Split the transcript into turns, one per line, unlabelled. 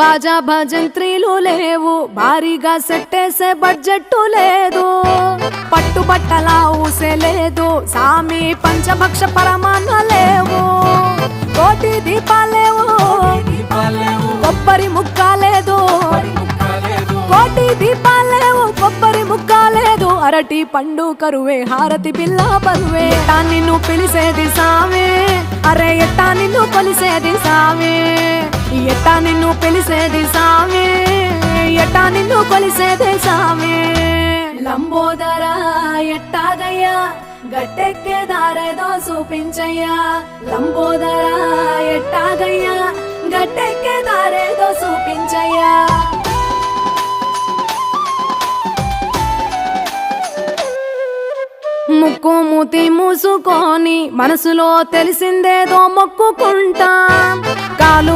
బాజా భజంత్రీలు లేవు, భారీగా సెట్టేసే బడ్జెట్ లేదు, పట్టుబట్టల ఊసే లేదు, సామి పంచభక్ష పరమాన్న లేవు, కోటి దీపాలేవు, కొబ్బరి ముక్క లేదు, కోటి దీపాలేవు, కొబ్బరి ముక్క లేదు, అరటి పండు కరువే, హారతి బిల్ల బరువే, ఎట్టా నిన్ను పిలిసేది సామే, అరే ఎట్టా నిన్ను కొలిసేది సామే, ఎట్టా నిన్ను పిలిసేది సామే, ఎట్టా నిన్ను కొలిసేది సామే. లంబోదరా ఎట్టాగయ్యా, గట్టెక్కే దారేదో చూపించయ్యా, లంబోదరా ఎట్టాగయ్యా, గట్టెక్కే దారేదో చూపించయ్యా. ముక్కు మూతి మూసుకొని మనసులో తెలిసిందేదో మొక్కుకుంటా, కాలు